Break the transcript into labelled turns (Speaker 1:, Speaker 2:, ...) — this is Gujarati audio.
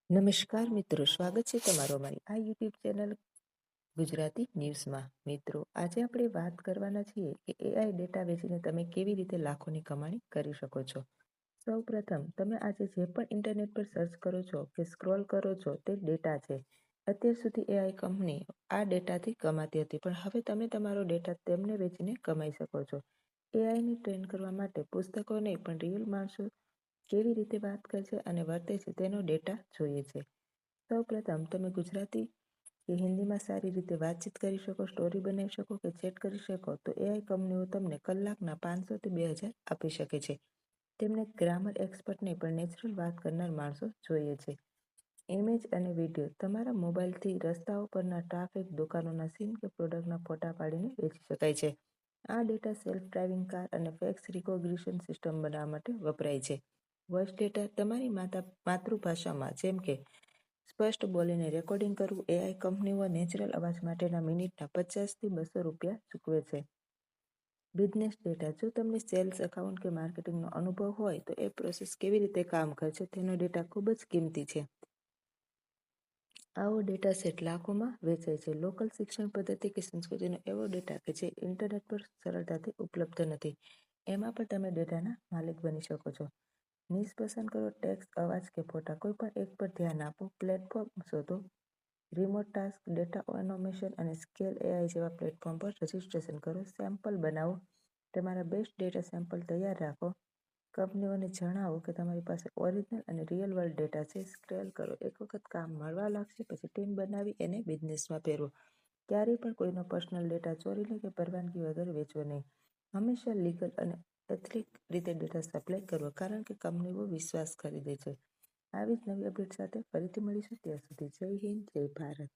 Speaker 1: નમસ્કાર મિત્રો, સ્વાગત છે તમારો અમારી આ યુટ્યુબ ચેનલ ગુજરાતી ન્યૂઝમાં. મિત્રો, આજે આપણે વાત કરવાના છીએ કે એઆઈ ડેટા વેચીને તમે કેવી રીતે લાખોની કમાણી કરી શકો છો. સૌ પ્રથમ, તમે આજે જે પણ ઇન્ટરનેટ પર સર્ચ કરો છો કે સ્ક્રોલ કરો છો તે ડેટા છે. અત્યાર સુધી એઆઈ કંપની આ ડેટાથી કમાતી હતી, પણ હવે તમે તમારો ડેટા તેમને વેચીને કમાઈ શકો છો. એઆઈને ટ્રેન કરવા માટે પુસ્તકો નહીં પણ રિયલ માણસો કેવી રીતે વાત કરે છે અને વર્તે છે તેનો ડેટા જોઈએ છે. સૌ પ્રથમ, તમે ગુજરાતી કે હિન્દીમાં સારી રીતે વાતચીત કરી શકો, સ્ટોરી બનાવી શકો કે ચેટ કરી શકો તો એઆઈ કંપનીઓ તમને કલાકના 500 થી 2000 આપી શકે છે. તેમને ગ્રામર એક્સપર્ટ નહીં પણ નેચરલ વાત કરનાર માણસો જોઈએ છે. ઇમેજ અને વિડીયો, તમારા મોબાઈલથી રસ્તાઓ પરના ટ્રાફિક, દુકાનોના સીન કે પ્રોડક્ટના ફોટા પાડીને વેચી શકાય છે. આ ડેટા સેલ્ફ ડ્રાઇવિંગ કાર અને ફેક્સ રિકોગ્નિશન સિસ્ટમ બનાવવા માટે વપરાય છે. વોઇસ ડેટા, તમારી માતૃભાષામાં જેમ કે સ્પષ્ટ બોલીને રેકોર્ડિંગ કરવું. એઆઈ કંપનીઓ નેચરલ અવાજ માટેના મિનિટના 50 થી 200 રૂપિયા ચૂકવે છે. બિઝનેસ ડેટા, જો તમને સેલ્સ, એકાઉન્ટ કે માર્કેટિંગનો અનુભવ હોય તો એ પ્રોસેસ કેવી રીતે કામ કરે છે તેનો ડેટા ખૂબ જ કિંમતી છે. આવો ડેટા સેટ લાખોમાં વેચાય છે. લોકલ શિક્ષણ પદ્ધતિ કે સંસ્કૃતિનો એવો ડેટા કે જે ઇન્ટરનેટ પર સરળતાથી ઉપલબ્ધ નથી, એમાં પણ તમે ડેટાના માલિક બની શકો છો. નિશ પસંદ કરો, ટેક્સ્ટ, અવાજ કે ફોટા, કોઈ પણ એક પર ધ્યાન આપો. પ્લેટફોર્મ શોધો, રિમોટ ટાસ્ક, ડેટા ઓનોમેશન અને સ્કેલ એઆઈ જેવા પ્લેટફોર્મ પર રજિસ્ટ્રેશન કરો. સેમ્પલ બનાવો, તમારા બેસ્ટ ડેટા સેમ્પલ તૈયાર રાખો. કંપનીઓને જણાવો કે તમારી પાસે ઓરિજિનલ અને રિયલ વર્લ્ડ ડેટા છે. સ્કેલ કરો, એક વખત કામ મળવા લાગશે પછી ટીમ બનાવી એને બિઝનેસમાં ફેરવો. ક્યારેય પણ કોઈનો પર્સનલ ડેટા ચોરીને કે પરવાનગી વગર વેચવો નહીં. હંમેશા લીગલ અને એથિકલ રીતે ડેટા સપ્લાય કરવો, કારણ કે કંપનીઓ વિશ્વાસ ખરીદે છે. આવી જ નવી અપડેટ સાથે ફરીથી મળીશું. ત્યાં સુધી જય હિન્દ, જય ભારત.